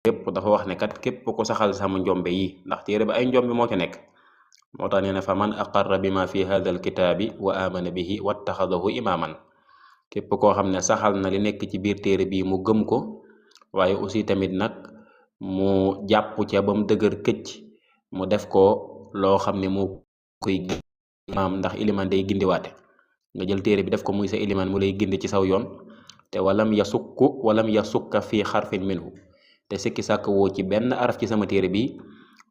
képp dafa wax ne kat képp ko saxal sama njombe yi ndax téere bi ay njombe moo ci nekk moo tax nee na fa man aqarra bima fi hadha alkitaabi wa amana bihi wattaxadahu imaaman képp koo xam ne saxal na li nekk ci biir téere bi mu gëm ko waaye aussi tamit nag mu jàpp ca ba mu dëgër këcc mu def ko loo xam ne moo koy imaam ndax iliman day gindiwaate nga jël téere bi def ko muy sa iliman mu lay gindi ci saw yoon te walam yasukka fii xarfin minhu te sikki sàkk woo ci benn araf ci sama téere bi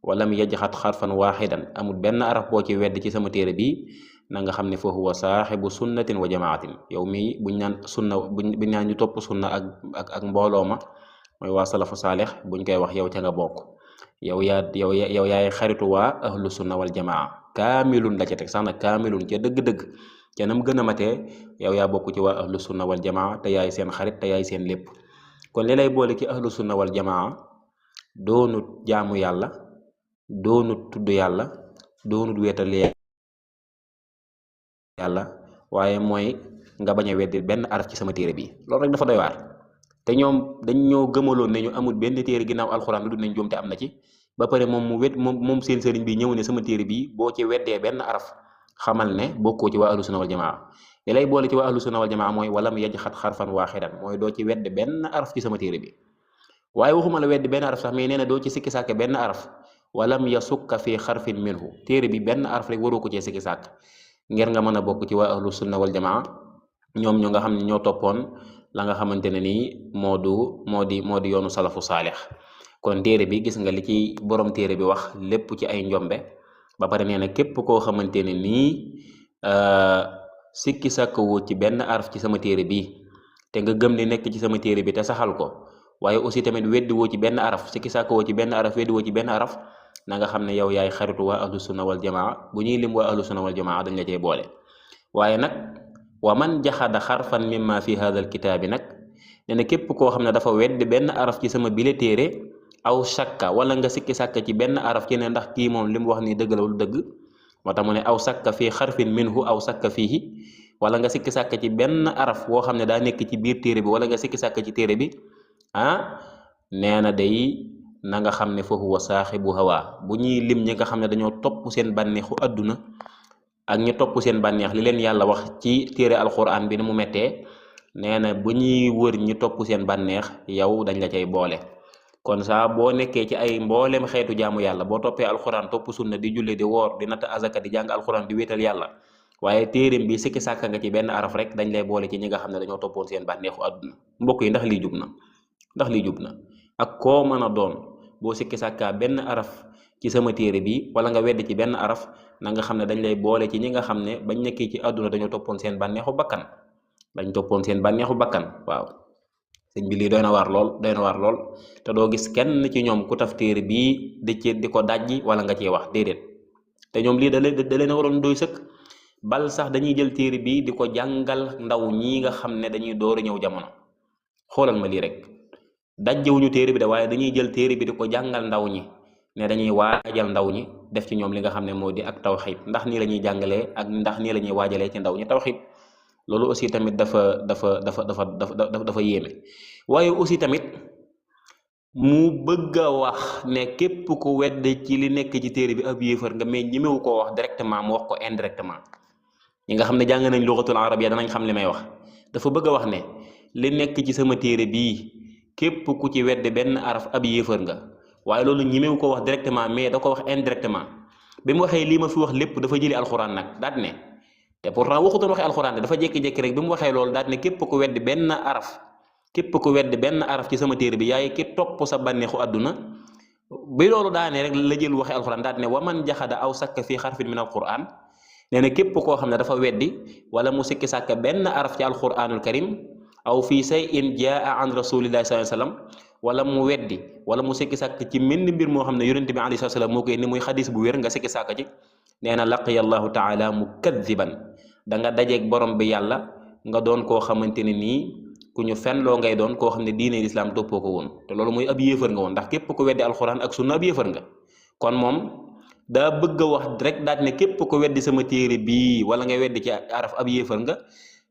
walam yajxat xarfan waaxidan amul benn araf boo ci wedd ci sama téere bi na nga xam ne fa huwa saaxibu sunnatin wa jamaatin yow mii buñ naan sunna buñ naan ñu topp sunna ak mbooloo ma mooy waa salafu saalix buñ koy wax yow ca nga bokk yow yaay xaritu waa ahlu sunna wal jamaa kaamilun la ca teg sax nag kaamilun ca dëgg-dëgg ca nam gën a matee yow yaa bokk ci waa ahlu sunna wal jamaa te yaay seen xarit te yaay seen lépp kon li lay boole ci ahlu sunna wal jamaa doonut jaamu yàlla doonut tudd yàlla doonut wéetal yàlla waaye mooy nga bañ a weddi benn araf ci sama téere bi loolu rek dafa doy waar te ñoom dañ ñoo gëmaloon ne ñu amul benn téere ginnaaw alxuraan lu dul nañ juum te am na ci ba pare moom seen sëriñ bi ñëw ne sama téere bi boo ci weddee benn araf xamal ne bokkoo ci waa ahlu sunna wal jamaa li lay boole ci waa ahlu sunna wal jamaa mooy walam yajxat xarfan waaxidan mooy doo ci wedd benn araf ci sama téere bi waaye waxuma la weddi benn araf sax mais nee na doo ci sikki sàkk benn araf walam yasukka fi xarfin minhu téere bi benn araf rek waroo ko cee sikki sàkk ngir nga mën a bokk ci waa ahlu sunna wal jamaa ñoom ñu nga xam ne ñoo toppoon la nga xamante ne nii moo di yoonu salafu saalix kon téere bi gis nga li ci borom téere bi wax lépp ci ay njombe ba pare nee na képp koo xamante ne nii sikki sàkk woo ci benn araf ci sama téere bi te nga gëm li nekk ci sama téere bi te saxal ko waaye aussi tamit weddi woo ci benn araf sikki sàkk woo ci benn araf weddi woo ci benn araf na nga xam ne yow yaay xaritu waa ahlu sunna wal jamaa bu ñuy lim waa ahlu sunna wal jamaa dañ la cey boole waaye nag wa man jaxada xarfan mimma fi hadha alkitaabi nag nee na képp koo xam ne dafa weddi benn araf ci sama bile téere aw sakka wala nga sikki sàkk ci benn araf ci ne ndax kii moom li mu wax nii dëgg la wala dëgg moo tax mu ne aw sakka fii xarfin minhu aw sakka fiihi wala nga sikki sàkk ci benn araf woo xam ne daa nekk ci biir téere bi wala nga sikki sàkk ci téere bi nee na day na nga xam ne fa huwa saaxibu hawa bu ñuy lim ñi nga xam ne dañoo topp seen bànneexu àdduna ak ñu topp seen bànneex li leen yàlla wax ci téere alquran bi ni mu mettee nee na bu ñuy wër ñi topp seen bànneex yow dañ la cay boole kon saa boo nekkee ci ay mbooleem xeetu jaamu yàlla boo toppee alquran topp sunna di julle di woor di natt azaka di jàng alquran di wéetal yàlla waaye téereem bi sikki sàkka nga ci benn araf rek dañ lay boole ci ñi nga xam ne dañoo toppoon seen bànneexu àdduna mbokk yi ndax lii jub na ak koo mën a doon boo sikki sàkkaa benn araf ci sama téere bi wala nga wedd ci benn araf na nga xam ne dañ lay boole ci ñi nga xam ne bañ nekkee ci àdduna dañoo toppoon seen bànneexu bakkan waaw sëñ bi lii doy na waar lool te doo gis kenn ci ñoom ku taf téere bii di ko dajji wala nga ciy wax déedéet te ñoom lii da leen a waroon doy sëkk bal sax dañuy jël téere bii di ko jàngal ndaw ñii nga xam ne dañuy door a ñëw jamono xoolal ma lii rek dajjewuñu téere bi de waaye dañuy jël téere bi di ko jàngal ndaw ñi ne dañuy waajal ndaw ñi def ci ñoom li nga xam ne moo di ak tawxiid ndax nii la ñuy jàngalee ak ndax nii la ñuy waajalee ci ndaw ñi tawxiid loolu aussi tamit dafa yéeme waaye aussi tamit mu bëgg a wax ne képp ku wedd ci li nekk ci téere bi ab yéefar nga mais ñemewu koo wax directement mu wax ko indirectement ñi nga xam ne jàng nañ lugatul arabiyya danañ xam li may wax dafa bëgg a wax ne li nekk ci sama téere bii képp ku ci wedd benn araf ab yéefar nga waaye loolu ñemewu ko wax directement mais da ko wax indirectement bi mu waxee lii ma fi wax lépp dafa jëli alxuraan nag daat ne te pourtant waxutoon waxee alxuraan dafa jékki-jékki rek bi mu waxee loolu daat ne képp ku wedd benn araf ci sama téere bi yaay ki topp sa bànneexu àdduna bi loolu daanee rek la jël waxee alxuraan daat ne wa man jaxada aw sakka fii xarfin min alquran nee na képp koo xam ne dafa weddi wala mu sikki sàkk benn araf ci alquranul karim aw fii shay'in jaa an rasulillahi sallallahu alayhi wasallam wala mu weddi wala mu sikki sàkk ci menn mbir moo xam ne yonente bi alayhi salaam moo koy ni muy xadis bu wér nga sikki sàkk ci nee na laqiya allahu taala mukadiban da nga dajeeg borom bi yàlla nga doon koo xamante ne nii ku ñu fenloo ngay doon koo xam ne diine lislaam toppoo ko woon te loolu mooy ab yéefar nga woon ndax képp ku weddi alxuraan ak sunna ab yéefar nga kon moom daa bëgg a wax rek daat ne képp ko weddi sama téere bii wala nga weddi ci araf ab yéefar nga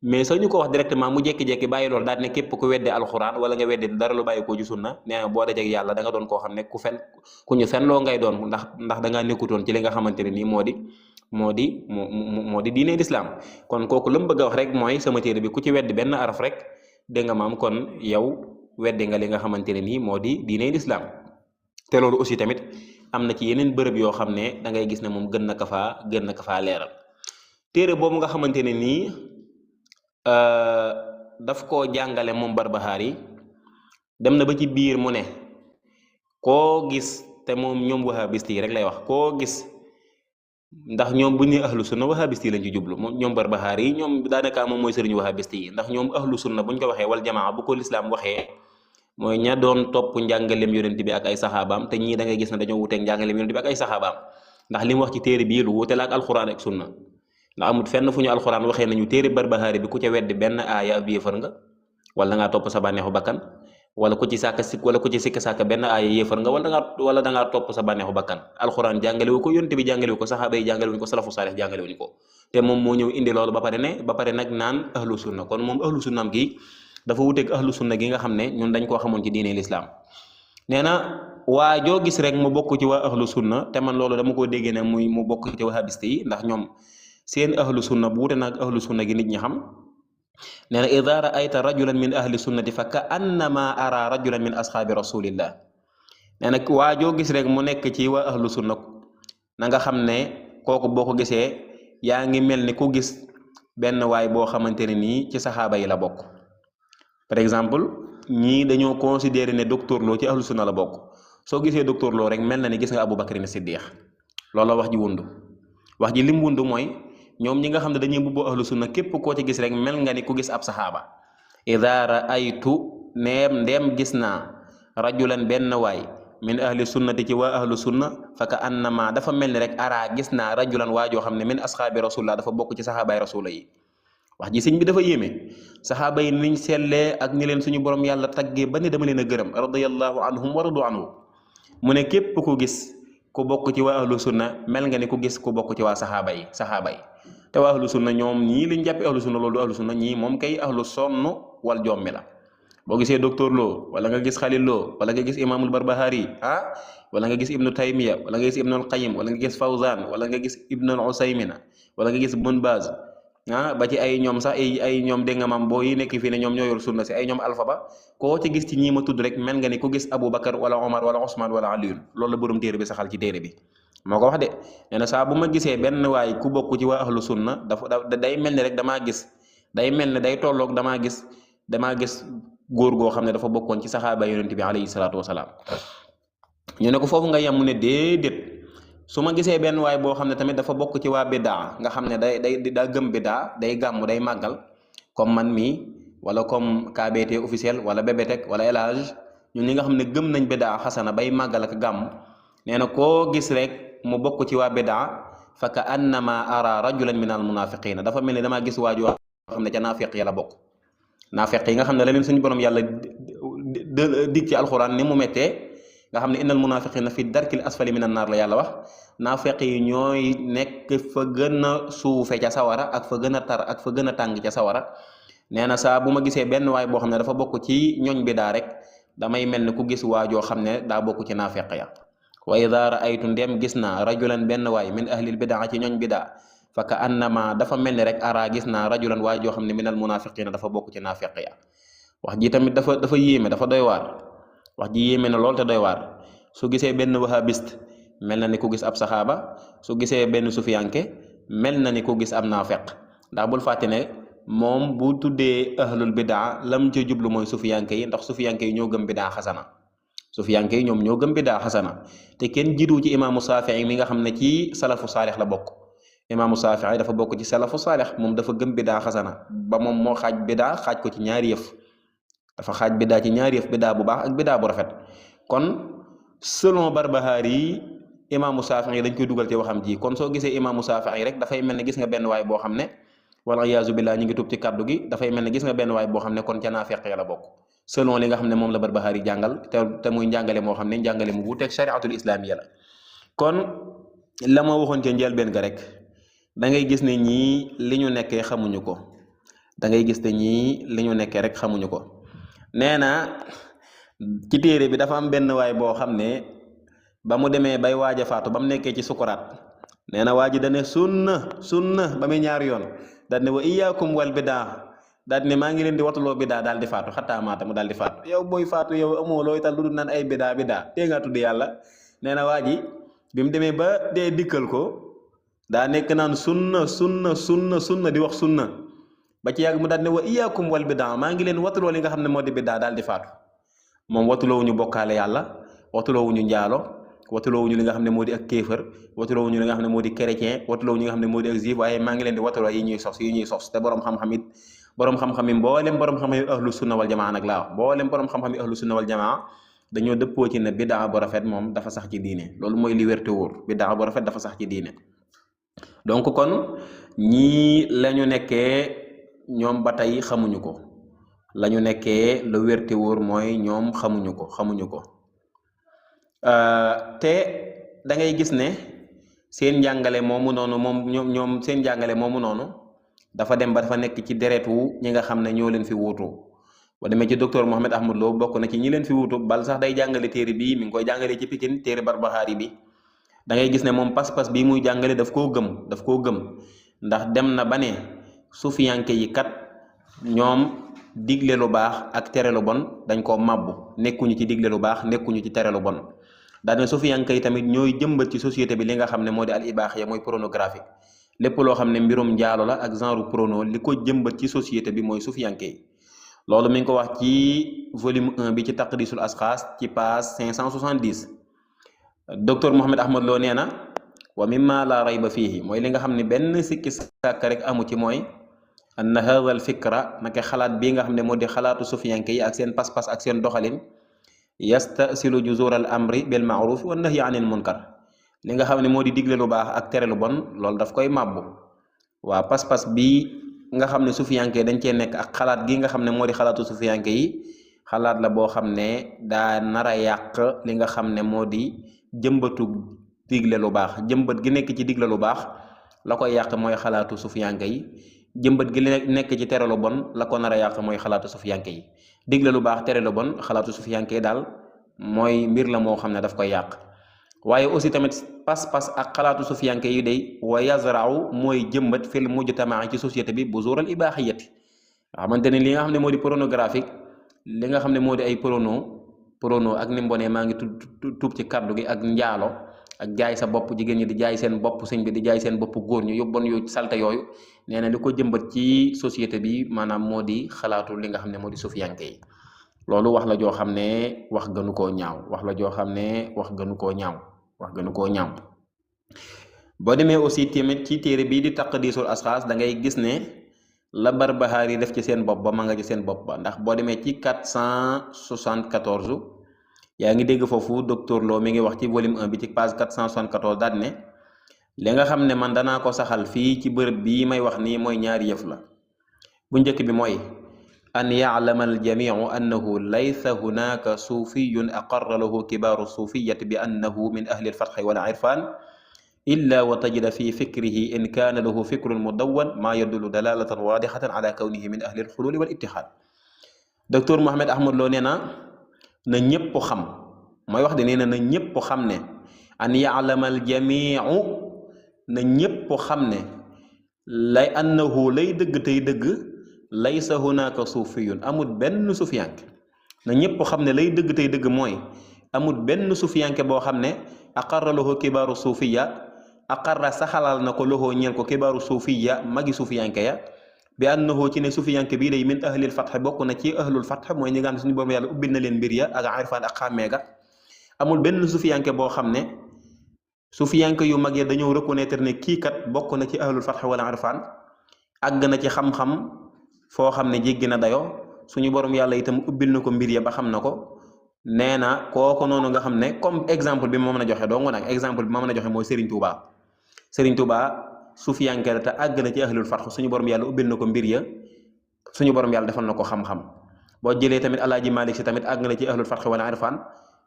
mais sax ñu ko wax directement mu jékki-jékki bàyyi loolu daal ne képp ku wedde alxuraan wala nga wedde dara lu bàyyi ko ci sunna nee na boo dajeeg yàlla da nga doon koo xam ne ku ñu fenloo ngay doon ndax da ngaa nekkutoon ci li nga xamante ne nii moo di diine lislaam. kon kooku la mu bëgg a wax rek mooy sama téere bi ku ci weddi benn araf rek dégg nga maam kon yow weddi nga li nga xamante ne nii moo di diine lislaam. te loolu aussi tamit am na ci yeneen bërëb yoo xam ne da ngay gis ne moom gën na ka faa leeral. téere boobu nga xamante ne nii daf koo jàngale moom Barbahari dem na ba ci biir mu ne koo gis te moom ñoom wahabist yi rek lay wax koo gis ndax ñoom bu ñu ahlu sunna wahabist yi lañ ci jublu moom ñoom Barbahari yi ñoom daanaka moom mooy sëriñu wahabist yi ndax ñoom ahlu sunna buñ ko waxee wal jamaa bu ko lislaam waxee mooy ña doon topp njàngaleem yonent bi ak ay saxaabaam te ñii da ngay gis ne dañoo wuteeg njàngaleem yonent bi ak ay saxaabaam ndax li mu wax ci téere bii lu wute la ak alxuraan ak sunna ndax amut fenn fu ñu alxuraan waxee nañu téere Barbahari bi ku ca weddi benn aaya ab yéefar nga wala ngaa topp sa bànneexu bakkan wala ku ci sikk sàkk benn aaya yéefar nga wala da ngaa topp sa bànneexu bakkan. alxuraan jàngalewu ko yonent bi jàngalewu ko saxaaba yi jàngalewuñu ko salafu saalih jàngalewuñu ko te moom moo ñëw indi loolu ba pare nag naan ahlu sunna kon moom ahlu sunnaam gi dafa wuteeg ahlu sunna gi nga xam ne ñun dañ koo xamoon ci diine lislaam. nee na waa joo gis rek mu bokk ci waa ahlu sunna te man loolu dama koo déggee ne mu bokk ci wahabiste yi ndax ñoom seen ahlu sunna bu wute nag ahlu sunna gi nit ñi xam. nee na ida raayta rajulan min ahli sunnati fa ka annama ara rajulan min ashaabi rasulillah. nee na waa joo gis rek mu nekk ci waa ahlu sunna na nga xam ne kooku boo ko gisee yaa ngi mel ni ku gis benn waay boo xamante ne nii ci saxaaba yi la bokk. par exemple ñii dañoo considéré ne docteur Lo ci ahlu sunna la bokk soo gisee docteur Lo rek mel na ni gis nga Abu Bakr Siddiq loolu la wax ji wundu wax ji lim wundu mooy ñoom ñi nga xam ne dañuy mbubboo ahlu sunna képp koo ci gis rek mel nga ni ku gis ab saxaaba. ida raaytu ndeem gis naa rajulan benn waay min ahli sunnati ci waa ahlu sunna fa ka annama dafa mel ni rek ara gis naa rajulan waajoo xam ne min asxaabi rasulillah dafa bokk ci saxaabaay rasula yi. wax ji sëñ bi dafa yéeme saxaaba yi niñ sellee ak ni leen suñu borom yàlla taggee ba ne dama leen a gërëm radiyallahu anhum wa radu anhu mu ne képp ku gis ku bokk ci waa ahlu sunna mel nga ni ku gis ku bokk ci waa saxaaba yi te waa ahlu sunna ñoom ñii liñ jàppe ahlu sunna loolu du ahlu sunna ñii moom kay ahlu sonn wal jommi la. boo gisee docteur Lo wala nga gis Xalil Lo wala nga gis imaamul Barbahari wala nga gis ibnu Taymiya wala nga gis ibnul Qayyim wala nga gis Fawzan wala nga gis ibnul Usaymina wala nga gis Bun Baz ba ci ay ñoom sax ay ñoom dégg nga maam boo yi nekk fii ne ñoom ñoo yor sunna si ay ñoom alpha ba koo ci gis ci ñii ma tudd rek mel nga ni ku gis Abu Bakar wala Omar wala Ousmane wala Aliyun loolu la borom téere bi saxal ci téere bi moo ko wax de. nee na saa bu ma gisee benn waay ku bokk ci waa ahlu sunna day mel ni rek day mel ni day tolloog damaa gis góor goo xam ne dafa bokkoon ci saxaaba yonent bi alayhi salaatu wasalaam. ñu ne ko foofu nga yem mu ne déedéet su ma gisee benn waay boo xam ne tamit dafa bokk ci waa bidaa nga xam ne daa gëm bidaa day gàmm day màggal comme man mii wala comme KBT officiel wala BBTEC wala El Hadj ñun ñi nga xam ne gëm nañ bidaa xasana bay màggal ak gàmm. nee na koo gis rek mu bokk ci waa bidaa fa ka annama ara rajulan min al munafiqina dafa mel ni damaa gis waaju xam ne ca naafiq ya la bokk. naafiq yi nga xam ne la leen suñu borom yàlla dig ci alxuraan ni mu méttee nga xam ne innal munafiqina fi darkil asfali minan naar la yàlla wax. naafiq yi ñooy nekk fa gën a suufe ca sawara ak fa gën a tar ak fa gën a tàng ca sawara. nee na saa bu ma gisee benn waay boo xam ne dafa bokk ci ñooñ bidaa rek damay mel ni ku gis waajoo xam ne daa bokk ci naafiq ya. wa ida raaytu ndem gis naa rajulan benn waay min ahlil bidaa ci ñooñ bidaa fa ka annama dafa mel ni rek ara gis naa rajulan waay joo xam ne minal munafiqina dafa bokk ci naafiq ya. wax ji tamit dafa yéeme dafa doy waar wax ji yéeme na lool te doy waar su gisee benn wahabiste mel na ni ku gis ab saxaaba su gisee benn sufiyanke mel na ni ku gis ab naafiq ndax bul fàtte ne moom bu tuddee ahlul bidaa lam ca jublu mooy sufiyanke yi ndax sufiyanke yi ñoo gëm bidaa xasana sufiyanke yi ñoom ñoo gëm bidaa xasana te kenn jiitu ci imaamu Saafi'i mi nga xam ne ci salafu saalix la bokk. imaamu Saafi'i dafa bokk ci salafu saalix moom dafa gëm bidaa xasana ba moom moo xaaj bidaa xaaj ko ci ñaari yëf dafa xaaj bidaa ci ñaari yëf bidaa bu baax ak bidaa bu rafet. kon selon Barbahari yi imaamu Saafi'i dañ koy dugal ci waxam ji kon soo gisee imaamu Saafi'i rek dafay mel ne gis nga benn waay boo xam ne wala iyaazu billaah ñu ngi tub ci kaddu gi dafay mel ne gis nga benn waay boo xam ne kon ca naafiq ya la bokk selon li nga xam ne moom la Barbahari jàngal te muy njàngale moo xam ne njàngale mu wuuteeg shariatul islaamiya la. kon la ma waxoon ca njëlbeen ga rek da ngay gis ne ñii li ñu nekkee xamuñu ko da ngay gis te ñii li ñu nekkee rek xamuñu ko. nee na ci téere bi dafa am benn waay boo xam ne ba mu demee bay waaj a faatu ba mu nekkee ci sukuraat nee na waa ji dane sunna ba muy ñaari yoon daal ne wa iyaakum wal bidaa daal ne maa ngi leen di watuloo bidaa daal di faatu xattaa maata mu daal di faatu. yow booy faatu yow amoo looy tal lu dul naan ay bidaa tee ngaa tudd yàlla. nee na waa ji bi mu demee ba dee dikkal ko daa nekk naan sunna di wax sunna ba ci yàgg mu daal ne wa iyaakum wal bidaa maa ngi leen watuloo li nga xam ne moo di bidaa daal di faatu. moom watuloowuñu bokkaale yàlla watuloowuñu njaalo watuloowuñu li nga xam ne moo di ak kéefër watuloowuñu li nga xam ne moo di chrétien watuloowuñu li nga xam ne moo di ak juif waaye maa ngi leen di watuloo yi ñuy sos te borom xam-xam yi mboolem borom xam-xam yi ahlu sunna wal jamaa nag laa wax mboolem borom xam-xam yi ahlu sunna wal jamaa dañoo dëppoo ci ne bidaa bu rafet moom dafa sax ci diine loolu mooy li wér te wóor bidaa bu rafet dafa sax ci diine. donc kon ñii lañu nekkee ñoom ba tey xamuñu ko lañu nekkee lu wér te wóor mooy ñoom xamuñu ko te da ngay gis ne seen njàngale moomu noonu ñoom seen njàngale moomu noonu dafa dem ba dafa nekk ci deretu ñi nga xam ne ñoo leen fi wuutu. ba demee ci docteur Mohamed Ahmad Lo bokk na ci ñi leen fi wuutu bal sax day jàngale téere bii mi ngi koy jàngale ci Pikine téere Barbahari bi da ngay gis ne moom pas-pas bii muy jàngale daf koo gëm ndax dem na ba ne sufiyanke yi kat ñoom digle lu baax ak tere lu bon dañ koo màbbu nekkuñu ci digle lu baax nekkuñu ci tere lu bon daane sufiyanke yi tamit ñooy jëmbat ci société bi li nga xam ne moo di al ibaaxiya mooy pornographie lépp loo xam ne mbirum njaalo la ak genre porno li ko jëmbat ci société bi mooy sufiyanke yi. loolu mi ngi ko wax ci volume 1 bi ci taqdisul asxaas ci page 570 docteur Mohamed Ahmad Lo nee na wa mimma la rayba fiihi mooy li nga xam ne benn sikki sàkk rek amu ci mooy anna hadha al fikra naka xalaat bii nga xam ne moo di xalaatu sufiyanke yi ak seen pas-pas ak seen doxalin yastasilu juzur al amri bil maaruf wa nahyi anil munkar li nga xam ne moo di digle lu baax ak tere lu bon loolu daf koy màbbu. waa pas-pas bii nga xam ne sufiyanke dañ cee nekk ak xalaat gi nga xam ne moo di xalaatu sufiyanke yi xalaat la boo xam ne daa nar a yàq li nga xam ne moo di jëmbatu digle lu baax jëmbat gi nekk ci digle lu baax la koy yàq mooy xalaatu sufiyanke yi jëmbat gi nekk ci tere lu bon la ko nar a yàq mooy xalaatu sufiyanke yi digle lu baax tere lu bon xalaatu sufiyanke yi daal mooy mbir la moo xam ne daf koy yàq. waaye aussi tamit pas-pas ak xalaatu sufiyanke yi day wa yazra'u mooy jëmbat fil mujtamaa ci société bi buzural ibaaxiyati nga xamante ne li nga xam ne moo di pornographique li nga xam ne moo di ay porno ak ni mbonee maa ngi tuub ci kaddu gi ak njaalo ak jaay sa bopp jigéen ñi di jaay seen bopp sëñ bi di jaay seen bopp góor ñu yóbbon yu salte yooyu nee na li ko jëmbat ci société bi maanaam moo di xalaatu li nga xam ne moo di sufiyanke yi. loolu wax la joo xam ne wax gënu koo ñaaw wax la joo xam ne wax gënu koo ñaaw boo demee aussi tamit ci téere bii di taqdisul asxaas da ngay gis ne la Barbahari def ci seen bopp ba ma nga ci seen bopp ba ndax boo demee ci 474 yaa ngi dégg foofu docteur Lo mi ngi wax ci volume 1 bi ci page 474 daal ne li nga xam ne man danaa ko saxal fii ci bërëb bii may wax nii mooy ñaari yëf la. bu njëkk bi mooy an yaclama aljamicu annahu laysa hunaka suufiyun aqarra lahu kibaaru suufiyati bi annahu min ahli alfatxi wal irfan illa wa tajida fi fikrihi in kaana lahu fikrun mudawwan maa yadullu dalalatan waadixatan ala kawnihi min ahli alxululi wal ittixaad. docteur Mohamed Ahmad Lo nee na ñëpp xam mooy wax de nee na ñëpp xam ne an yaclama aljamicu na ñëpp xam ne lay annahu lay dëgg tey dëgg laysa hunaka suufiyun amul benn sufiyanke na ñëpp xam ne lay dëgg tey dëgg mooy amul benn sufiyanke boo xam ne aqarra lahu kibaaru suufiya aqarra saxalal na ko loxoo ñeel ko kibaaru suufiya magi sufiyanke ya bi annahu ci ne sufiyanke bii day min ahlil fatx bokk na ci ahlul fatx mooy ñi nga xam ne suñu borom yàlla ubbil na leen mbir ya ak irfaan ak xàmmee ga amul benn sufiyanke boo xam ne sufiyanke yu mag ya dañoo reconnaître ne kii kat bokk na ci ahlul fatx wala irfaan àgg na ci xam-xam foo xam ne jéggi na dayoo suñu borom yàlla itam ubbil na ko mbir ya ba xam na ko nee na kooku noonu nga xam ne comme exemple bi ma mën a joxe dong nag exemple bi ma mën a joxe mooy Serigne Touba sufiyanke la te àgg na ci ahlul fatx suñu borom yàlla ubbil na ko mbir ya suñu borom yàlla defal na ko xam-xam boo jëlee tamit Alaaji Malik Si tamit àgg na ci ahlul fatx wala irfan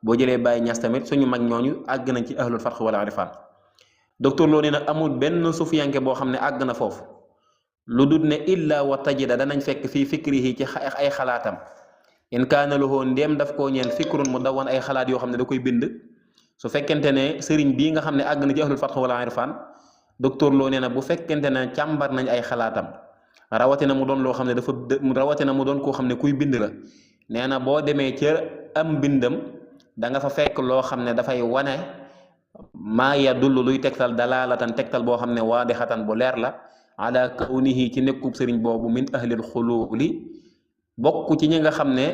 boo jëlee Baye Ñas tamit suñu mag ñooñu àgg nañ ci ahlul fatx wala irfan docteur Lo nee na amul benn sufiyanke boo xam ne àgg na foofu lu dut ne illa wa tajida danañ fekk fii fikrihi ci ay xalaatam in kaana lahu ndéem daf koo ñeel fikrun mu dawoon ay xalaat yoo xam ne da koy bind su fekkente ne sëriñ bii nga xam ne àgg na ci ahlul fatx wala irfan docteur Lo nee na bu fekkente ne càmbar nañ ay xalaatam rawatina mu doon loo xam ne rawatina mu doon koo xam ne kuy bind la nee na boo demee ca am bindam da nga fa fekk loo xam ne dafay wane maa yadullu luy tegtal dalaalatan tegtal boo xam ne waadixatan bu leer la ala kawnihi ci nekkub sëriñ boobu min ahlil xuluuli bokk ci ñi nga xam ne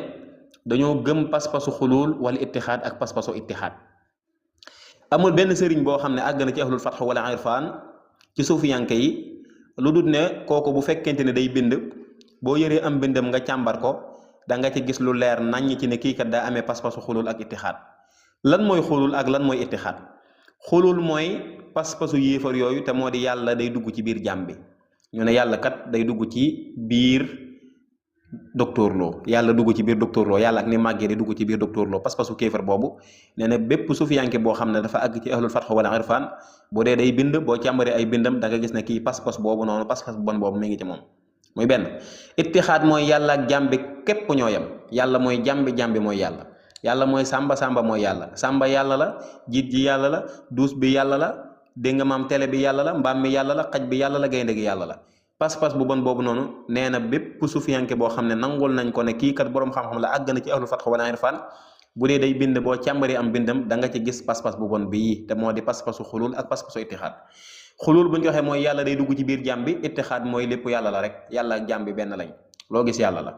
dañoo gëm pas-pasu xuluul wala ittixaad ak pas-pasu ittixaad amul benn sëriñ boo xam ne àgg na ci ahlul fatx wala irfan ci suufiyanke yi lu dul ne kooku bu fekkente ne day bind boo yëree am bindam nga càmbar ko da nga ci gis lu leer naññ ci ne kii kat daa amee pas-pasu xulul ak ittixaad lan mooy xulul ak lan mooy ittixaad xulul mooy pas-pasu yéefar yooyu te moo di yàlla day dugg ci biir jàmm bi ñu ne yàlla kat day dugg ci biir docteur Lo yàlla dugg ci biir docteur Lo yàlla ak ni màggee di dugg ci biir docteur Lo pas-pasu kéefar boobu nee na bépp sufiyanke boo xam ne dafa àgg ci ahlul fatx wala irfan bu dee day bind boo càmbaree ay bindam da nga gis ne kii pas-pas boobu noonu pas-pas bu bon boobu mi ngi ci moom muy benn ittixaad mooy yàlla ak jàmbi képp ñoo yem yàlla mooy jàmbi mooy yàlla yàlla mooy sàmba mooy yàlla sàmba yàlla la jiit ji yàlla la duus bi yàlla la dégg nga maam télé bi yàlla la mbaam mi yàlla la xaj bi yàlla la gaynde gi yàlla la pas-pas bu bon boobu noonu nee na bépp sufiyanke boo xam ne nangul nañ ko ne kii kat boroom xam-xam la àgg na ci ahlul fatx wala irfan bu dee day bind boo càmbari am bindam da nga ci gis pas-pas bu bon bii te moo di pas-pasu xulul ak pas-pasu ittixaad xulul bu ñu waxee mooy yàlla day dugg ci biir jàmm bi ittixaad mooy lépp yàlla la rek yàlla ak jàmm bi benn lañ loo gis yàlla la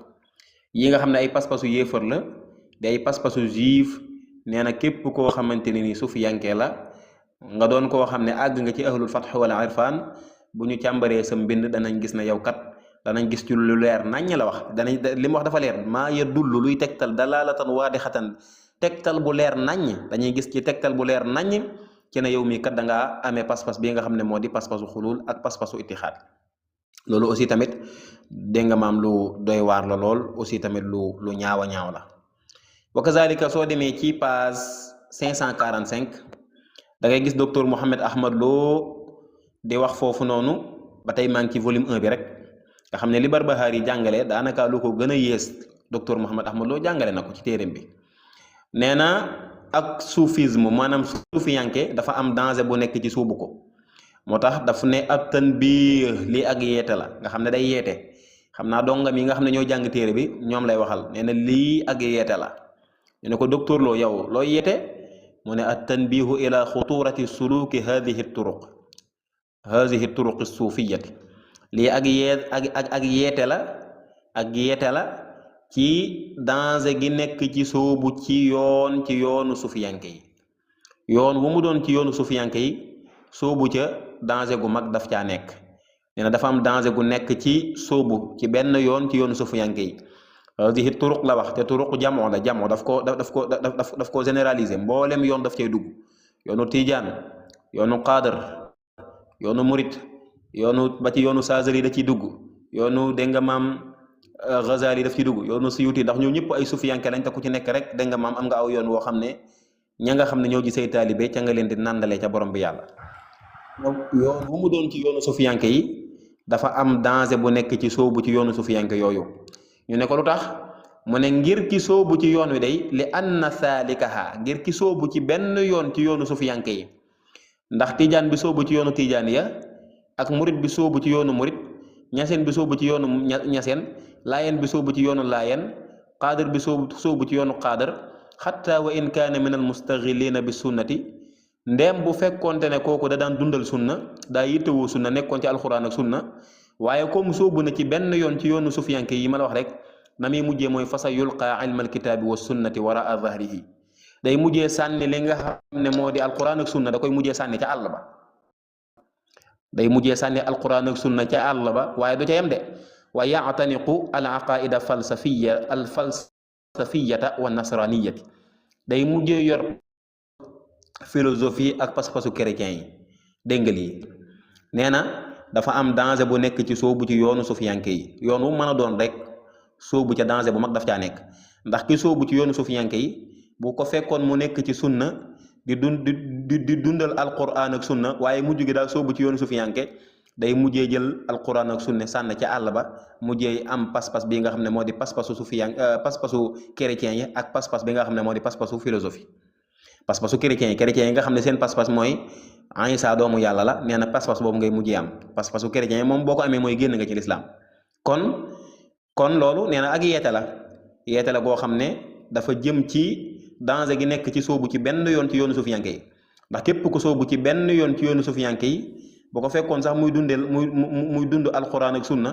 yi nga xam ne ay pas-pasu yéefar la di ay pas-pasu juif nee na képp koo xamante ne ni sufiyanke la nga doon koo xam ne àgg nga ci ahlul fatx wala irfan bu ñu càmbaree sa mbind danañ gis ne yow kat danañ gis ci lu leer naññ la wax danañ li mu wax dafa leer maa ya dull luy tegtal dalaalatan waadixatan tegtal bu leer naññ dañuy gis ci tegtal bu leer naññ ci ne yow mii kat da ngaa amee pas-pas bi nga xam ne moo di pas-pasu xulul ak pas-pasu ittixaad loolu aussi tamit dégg nga maam lu doy waar la lool aussi tamit lu ñaaw a ñaaw la wa kazalika soo demee ci page 545 da ngay gis docteur Mouhamed Ahmad Lo di wax foofu noonu ba tey maa ngi ci volume 1 bi rek nga xam ne li Barbahari jàngale daanaka lu ko gën a yées docteur Mouhamed Ahmad Lo jàngale na ko ci téeréem bi nee na ak soufisme maanaam suufiyanke dafa am danger bu nekk ci suubu ko moo tax daf ne ak tanbiih lii ak yeete la nga xam ne day yeete xam naa dongam yi nga xam ne ñoo jàng téere bi ñoom lay waxal nee na lii ak yeete la ñu ne ko docteur Lo yow looy yeete mu ne at tanbiihu ila xuturati suluki hadihi turuq suufiyati lii ak yeete la ci danger gi nekk ci soobu ci yoonu sufiyanke yi yoon wu mu doon ci yoonu sufiyanke yi soobu ca danger gu mag daf caa nekk nee na dafa am danger gu nekk ci soobu ci benn yoon ci yoonu sufiyanke yi hadihi turuq la wax te turuq jamoo la jamoo daf ko généraliser mboolem yoon daf cay dugg yoonu tijaan yoonu qaadar yoonu murit ba ci yoonu saazali da ciy dugg yoonu dégg nga maam Ghazali daf ci dugg yoonu Suyuti ndax ñoom ñëpp ay sufiyanke lañ te ku ci nekk rek dégg nga maam am nga aw yoon woo xam ne ña nga xam ne ñoo ci say taalibe ca nga leen di nàndale ca borom bi yàlla yoon bu mu doon ci yoonu sufiyanke yi dafa am danger bu nekk ci soobu ci yoonu sufiyanke yooyu ñu ne ko lu tax mu ne ngir ki soobu ci yoon wi day li anna saalikaha ngir ki soobu ci benn yoon ci yoonu sufiyanke yi ndax tijaan bi soobu ci yoonu tijaan ya ak murit bi soobu ci yoonu murit ñaseen bi soobu ci yoonu ñaseen laayeen bi soobu ci yoonu laayeen qaadar bi soobu ci yoonu qaadar xatta wa in kaana min al mustaghilina bi sunnati ndeem bu fekkoonte ne kooku da daan dundal sunna daa yittewoo sunna nekkoon ci alxuraan ak sunna waaye comme soobu na ci benn yoon ci yoonu sufiyanke yi ma la wax rek na muy mujjee mooy fasa yulqa ilma alkitaabi wa sunnati waraa dhahrihi day mujjee sànni li nga xam ne moo di alquran ak sunna da koy mujjee sànni ca àll ba day mujjee sànni alquran ak sunna ca àll ba waaye du ca yem de wa yaataniqu al aqaida falsafiyata wa nasraniyati day mujjee yor philosophie ak pas-pasu chrétien yi dégg nga lii nee na dafa am danger bu nekk ci soobu ci yoonu sufiyanke yi yoon wu mën a doon rek soobu ca danger bu mag daf caa nekk ndax ki soobu ci yoonu sufiyanke yi bu ko fekkoon mu nekk ci sunna di dundal alquran ak sunna waaye mujj gi daal soobu ci yoonu sufiyanke day mujjee jël alquran ak sunne sànn ca àll ba mujjee am pas-pas bi nga xam ne moo di pas-pasu sufiyan pas-pasu chrétien yi ak pas-pas bi nga xam ne moo di pas-pasu philosophie pas-pasu chrétien yi nga xam ne seen pas-pas mooy Isa doomu yàlla la nee na pas-pas boobu ngay mujjee am pas-pasu chrétien yi moom boo ko amee mooy génn nga ci lislaam kon loolu nee na ak yeete la goo xam ne dafa jëm ci danger gi nekk ci soobu ci benn yoon ci yoonu sufiyanke yi ndax képp ku soobu ci benn yoon ci yoonu sufiyanke yi boo ko fekkoon sax muy dund alquran ak sunna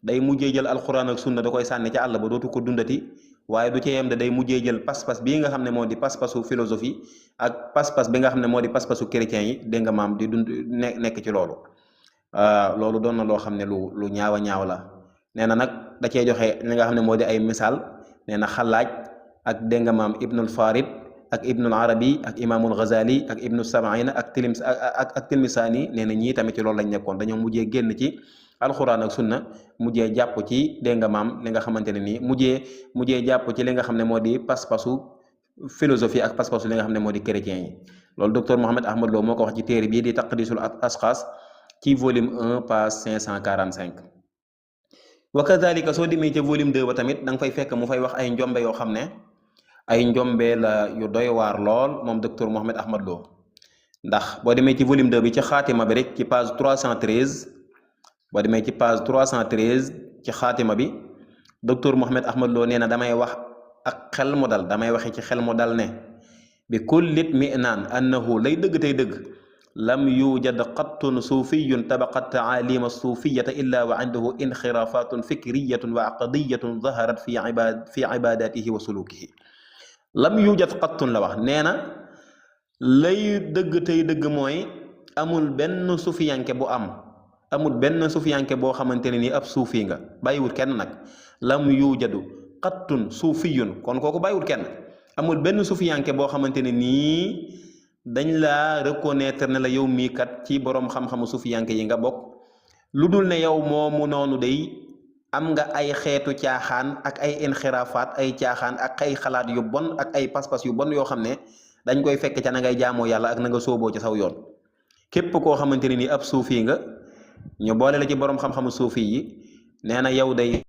day mujjee jël alquran ak sunna da koy sànni ca àll ba dootu ko dundati waaye du ci yem de day mujjee jël pas-pas bii nga xam ne moo di pas-pasu philosophie ak pas-pas bi nga xam ne moo di pas-pasu chrétien yi dégg nga maam di dund nekk ci loolu loolu doon na loo xam ne lu ñaaw a ñaaw la nee na nag da cee joxe li nga xam ne moo di ay misaal nee na Xallaaj ak dégg nga maam Ibnul Farid ak Ibnul Arabi ak Imaamul Ghazali ak Ibnu Sabaina ak Tilmisaani nee na ñii tamit ci loolu lañ nekkoon dañoo mujjee génn ci alxuraan ak sunna mujjee jàpp ci dégg nga maam li nga xamante ne nii mujjee jàpp ci li nga xam ne moo di pas-pasu philosophie ak pas-pasu li nga xam ne moo di chrétien yi loolu docteur Mohamed Ahmad Lo moo ko wax ci téere bii di taqdisul asxaas ci volume 1 page 545. wa kadalika soo demee ca volume 2 ba tamit da nga fay fekk mu fay wax ay njombe yoo xam ne ay njombe la yu doy waar lool moom docteur Mohamed Ahmad Lo ndax boo demee ci volume 2 bi ci xaatima bi rek ci page 313 boo demee ci page 313 ci xaatima bi docteur Mohamed Ahmad Lo nee na damay wax ak xel mu dal damay waxe ci xel mu dal ne bi kullit mi naan annahu lay dëgg tey dëgg lam yujad qattun suufiyun tabaqat taalima suufiyata illa wa indahu inxiraafatun fikriyatun wa aqdiyatun zaharat fi ibadatihi wa sulukihi lam yujad qattun la wax nee na lay dëgg tey dëgg mooy amul benn sufiyanke bu amul benn sufiyanke boo xamante ne nii ab suufi nga bàyyiwul kenn nag lam yujadu qattun suufiyun kon kooku bàyyiwul kenn amul benn sufiyanke boo xamante ne nii dañ la reconnaître ne la yow mii kat ci boroom xam-xamu sufiyanke yi nga bokk lu dul ne yow moomu noonu day am nga ay xeetu caaxaan ak ay inxiraafaat ay caaxaan ak ay xalaat yu bon ak ay pas-pas yu bon yoo xam ne dañ koy fekk ca na ngay jaamoo yàlla ak na nga sooboo ci saw yoon képp koo xamante ne nii ab suufi nga ñu boole la ci boroom xam-xamu suufi yi nee na yow day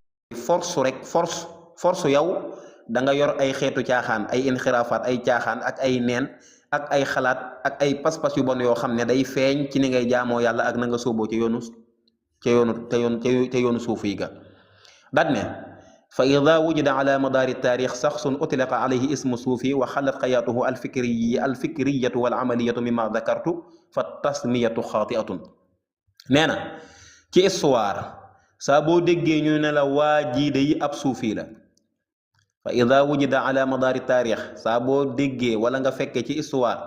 force yow da nga yor ay xeetu caaxaan ay inxiraafaat ay caaxaan ak ay neen ak ay xalaat ak ay pas-pas yu bon yoo xam ne day feeñ ci ni ngay jaamoo yàlla ak na nga sooboo ci yoonu suufi ga daat ne fa ida wujida ala madaari taarix saxsun utliqa alayhi ismu suufi wa xalat xayaatuhu alfikriyatu wal amaliyatu mimma dakartu fa tasmiyatu xaatiatun nee na ci histoire saa boo déggee ñu ne la waa jiide yi ab suufi la fa ida wujida ala madaari taarix saa boo déggee wala nga fekkee ci histoire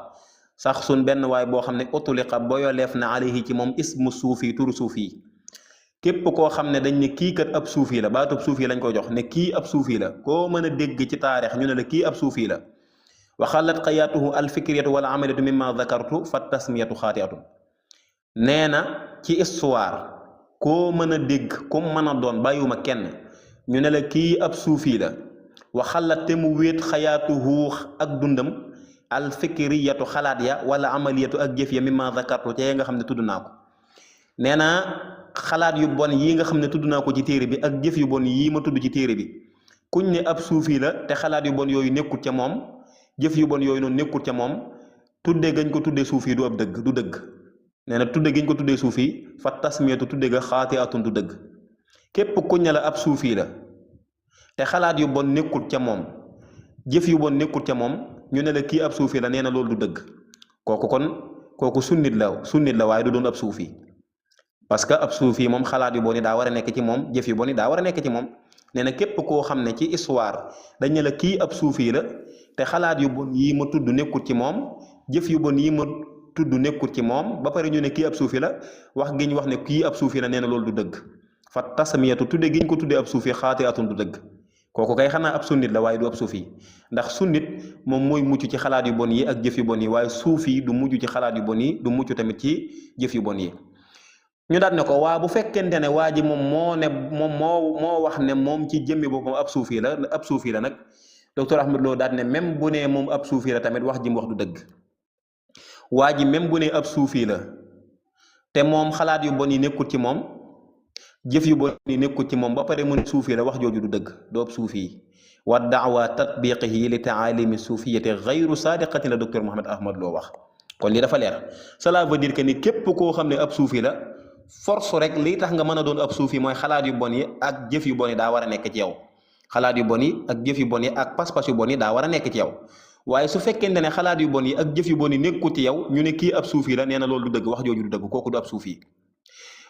sax sun benn waay boo xam ne utliqa boyoleef na alayhi ci moom ismu suufi turu suufi képp koo xam ne dañ ne kii kat ab suufi la baatub suufi lañ ko jox ne kii ab suufi la koo mën a dégg ci taarix ñu ne la kii ab suufi la wa xalat xayaatuhu alfikriyatu wala amaliyatu mimma dakartu fa tasmiyatu xaatiatun nee na ci histoire koo mën a dégg ku mën a doon bàyyiwuma kenn ñu ne la kii ab suufi la waxalat te mu wéet xayaatuhu ak dundam alfikriyatu xalaat ya wala amaliyatu ak jëf ya mimma zakartu ca nga xam ne tudd naa ko nee na xalaat yu bon yii nga xam ne tudd naa ko ci téere bi ak jëf yu bon yii ma tudd ci téere bi kuñ ne ab suufi la te xalaat yu bon yooyu nekkul ca moom jëf yu bon yooyu noonu nekkul ca moom tudde gañ ko tuddee suufi du ab dëgg du dëgg nee na tudde gañ ko tuddee suufi fa tasmiyatu tudde ga xaati atun du dëgg képp kuñ ne la ab suufi la te xalaat yu bon nekkul ca moom jëf yu bon nekkul ca moom ñu ne la kii ab suufi la nee na loolu du dëgg kooku sunnit la waaye du doon ab suufi parce que ab suufi moom xalaat yu bon yi daa war a nekk ci moom jëf yu bon yi daa war a nekk ci moom nee na képp koo xam ne ci histoire dañ ne la kii ab suufi la te xalaat yu bon yii ma tudd nekkul ci moom jëf yu bon yii ma tudd nekkul ci moom ba pare ñu ne kii ab suufi la wax gi ñu wax ne kii ab suufi la nee na loolu du dëgg fa tasmiyatu tudde gi ñu ko tuddee ab suufi xaati atun du dëgg kooku kay xanaa ab sunnit la waaye du ab suufi ndax sunnit moom mooy mucc ci xalaat yu bon yi ak jëf yu bon yi waaye suufi du mujj ci xalaat yu bon yi du mucc tamit ci jëf yu bon yi ñu daat ne ko waa bu fekkente ne waa ji moom moo wax ne moom ci jëmmi boppam ab suufi la nag docteur Ahmad Lo daat ne même bu ne moom ab suufi la tamit wax ji mu wax du dëgg waa ji même bu ne ab suufi la te moom xalaat yu bon yi nekkul ci moom, jëf yu bon yi nekkul ci moom, ba pare mun suufi la, wax jooju du dëgg, doob suufi yi. wa daawa tatbiqihi li taalimi suufiyati gayru saadiqatin la docteur Mouhamed Ahmad Lo wax. kon lii dafa leer. cela veut dire que ni képp koo xam ne ab suufi la, force rek lii tax nga mën a doon ab suufi mooy xalaat yu bon yi ak jëf yu bon yi daa war a nekk ci yow. xalaat yu bon yi ak jëf yu bon yi ak pas-pas yu bon yi daa war a nekk ci yow. waaye su fekkente ne xalaat yu bon yi ak jëf yu bon yi nekkul ci yow, ñu ne kii ab suufi la, nee na loolu du dëgg, wax jooju du dëgg, kooku du ab suufi.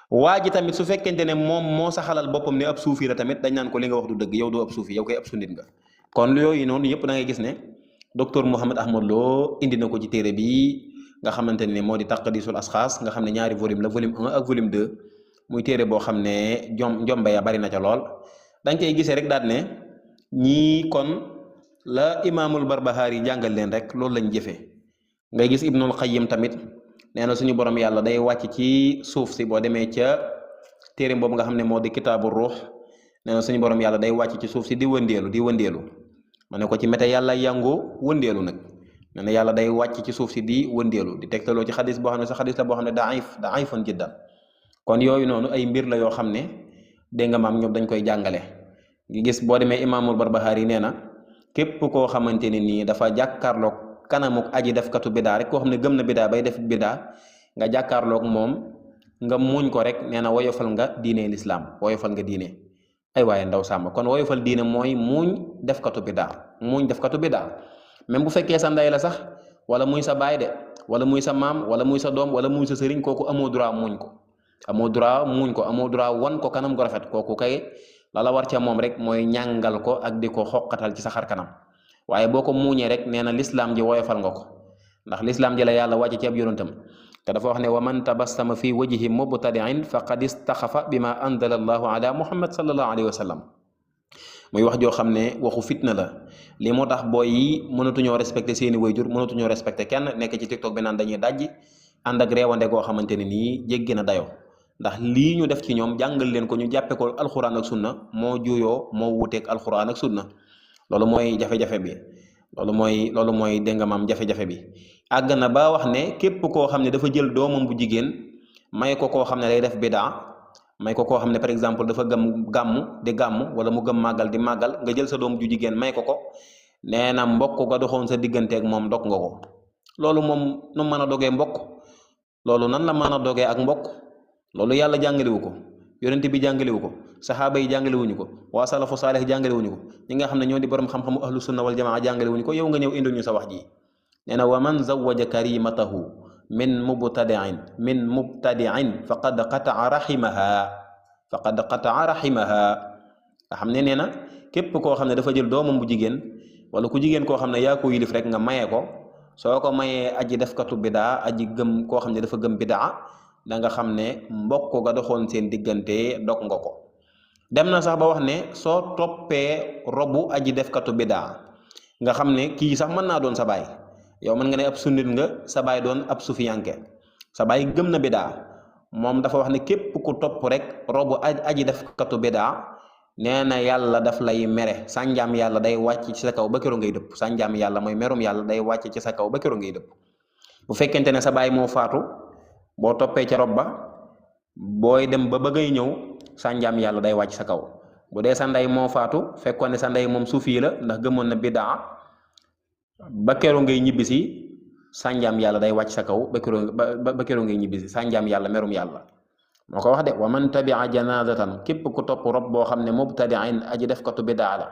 waa ji tamit su fekkente ne moom moo sa xalal boppam ne ab suufi la tamit, dañ naan ko li nga wax du dëgg, yow doo ab suufi, yow koy ab sunnit nga. kon yooyu noonu yëpp da ngay gis ne docteur Mouhamed Ahmad Lo indi na ko ci téere bi nga xamante ne moo di taqdisul asxaas, nga xam ne ñaari volume la, volume 1 ak volume 2, muy téere boo xam ne njombe ya bari na ca lool. dañ koy gisee rek daal ne ñii kon la imaamul Barbahari jàngal leen rek loolu lañ jëfee. ngay gis Ibnul Qayyim tamit nee na suñu borom yàlla day wàcc ci suuf si, boo demee ca téere boobu nga xam ne moo di kitaabu ruux, nee na suñu borom yàlla day wàcc ci suuf si di wëndeelu ma ne ko ci mété yàlla yàngoo wëndeelu nag. nee na yàlla day wàcc ci suuf si di wëndeelu, di tegtaloo ci xadis boo xam ne sa xadis la boo xam ne daifun jiddan. kon yooyu noonu ay mbir la yoo xam ne dégg nga maam ñoom dañ koy jàngale. ngi gis boo demee imaamul Barbahari nee na képp koo xamante ne nii dafa jàkkaarloog kanamuk aji defkatu bidaa rek, koo xam ne gëm na bidaa bay def bidaa, nga jàkkaarloog moom nga muuñ ko rek, nee na woyofal nga diine lislaam, woyofal nga diine. ay waaye ndaw sàmm, kon woyofal diine mooy muuñ defkatu bidaa, même bu fekkee sa ndey la sax, wala muy sa baay de, wala muy sa maam, wala muy sa doom, wala muy sa sëriñ, kooku amoo droit muuñ ko, amoo droit wan ko kanam gu rafet. kooku kay la war ca moom rek mooy ñàngal ko ak di ko xoqatal ci sa xar kanam. waaye boo ko muuñee rek, nee na lislaam ji woyofal nga ko, ndax lislaam ji la yàlla wàcce ci ab yonentam, te dafa wax ne wa man tabassama fi wajhi mubtadi'in faqad istaxafa bima anzala allahu ala muhammad sallallahu alayhi wa sallam. muy wax joo xam ne waxu fitna la. lii moo tax booy yi mënatuñoo respecté seeni wayjur, mënatuñoo respecté kenn, nekk ci tiktok bi naan dañuy dajji, ànd ak réewande goo xamante ne nii jéggi na dayo. ndax lii ñu def ci ñoom, jàngal leen ko, ñu jàppe ko alxuraan ak sunna, moo juyoo moo wuteeg alxuraan ak sunna. loolu mooy jafe-jafe bi, loolu mooy dégg nga maam jafe-jafe bi. àgg na ba wax ne képp koo xam ne dafa jël doomam bu jigéen may ko koo xam ne day def bidaa, may ko koo xam ne par exemple dafa gàmm wala mu gëm màggal di màggal, nga jël sa doom ju jigéen may ko, nee na mbokk ga doxoon sa digganteeg moom dog nga ko. loolu moom nu mën a dogee mbokk? loolu nan la mën a dogee ak mbokk? loolu yàlla jàngalewu ko, yonent bi jàngalewu ko, saxaaba yi jàngalewuñu ko, waa salafu saalih jàngalewuñu ko, ñi nga xam ne ñoo di borom xam-xamu ahlu sunna wal jamaa jàngalewuñu ko. yow nga ñëw indil ñu sa wax ji. nee na wa man zawaja karimatahu min mubtadi'in faqad qata'a rahimaha. nga xam ne nee na képp koo xam ne dafa jël doomam bu jigéen, wala ku jigéen koo xam ne yaa ko yilif rek nga mayee ko, soo ko mayee aji defkatu bidaa, aji gëm koo xam ne dafa gëm bidaa, da nga xam ne mbokk ga doxoon seen diggante dog nga ko. dem na sax ba wax ne soo toppee robu aji defkatu bidaa, nga xam ne kii sax mën naa doon sa baay, yow mën nga ne ab sunnit nga, sa baay doon ab sufiyanke, sa baay gëm na bidaa, moom dafa wax ne képp ku topp rek robu aji defkatu bidaa, nee na yàlla daf lay mere, sànjaam yàlla day wàcc ci sa kaw ba keroog ngay dëpp. sànjaam yàlla mooy merum yàlla day wàcc ci sa kaw ba keroog ngay dëpp. bu fekkente ne sa baay moo faatu, boo toppee ca rob ba, booy dem ba bëggay ñëw, sànjaam yàlla day wàcc sa kaw. bu dee sa ndey moo faatu, fekkoon ne sa ndey moom suufi la ndax gëmoon na bidaa, ba keroog ngay ñibbisi, sànjaam yàlla day wàcc sa kaw ba keroog ngay ñibbisi. sànjaam yàlla merum yàlla moo ko wax de. wa man tabia janazatan, képp ku topp rob boo xam ne mubtadi'in aji def katu bidaa la,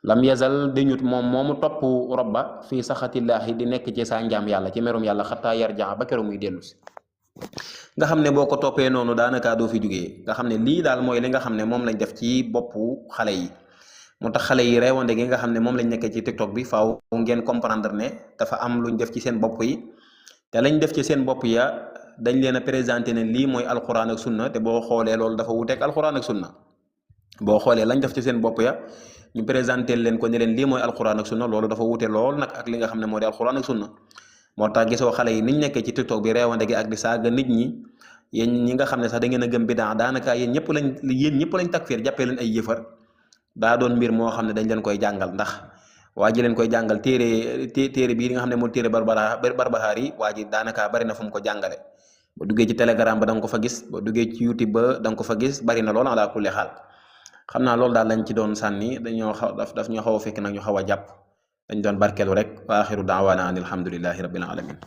lam yazal dañut moom moomu topp rob ba fii saxatillaahi di nekk ci sànjaam yàlla, ci merum yàlla, xataa yarja ba keroog muy dellu si. nga xam ne boo ko toppee noonu daanaka doo fi jugee. nga xam ne lii daal mooy li nga xam ne moom lañ def ci boppu xale yi. moo tax xale yi reewande gi nga xam ne moom lañ nekkee ci tiktok bi, faaw ngeen comprendre ne dafa am luñ def ci seen bopp yi, te lañ def ci seen bopp ya dañ leen a présenté ne lii mooy alquran ak sunna, te boo xoolee loolu dafa wuteeg alquran ak sunna. boo xoolee lañ def ci seen bopp ya ñu présenté leen ko ne leen lii mooy alquran ak sunna, loolu dafa wute lool nag ak li nga xam ne moo di alquran ak sunna. moo tax gisoo xale yi niñ nekkee ci tiktok bi reewande gi ak di saaga nit ñi. yéen ñi nga xam ne sax da ngeen a gëm bidaa, daanaka yéen ñëpp lañ takfir, jàppee leen ay yëfar. daa doon mbir moo xam ne dañ leen koy jàngal, ndax waa ji leen koy jàngal téere bii nga xam ne moo téere Barbahari, waa ji daanaka bari na fu mu ko jàngale. boo duggee ci telegram ba da nga ko fa gis, boo duggee ci youtube ba da nga ko fa gis, bari na lool ala kulli xaal. xam naa loolu daal lañ ci doon sànni, dañoo daf ñoo xaw a fekk nag ñu xaw a jàpp, dañ doon barkeelu rek. wa axiru daawaana an alhamdulillahi rabbil alamin.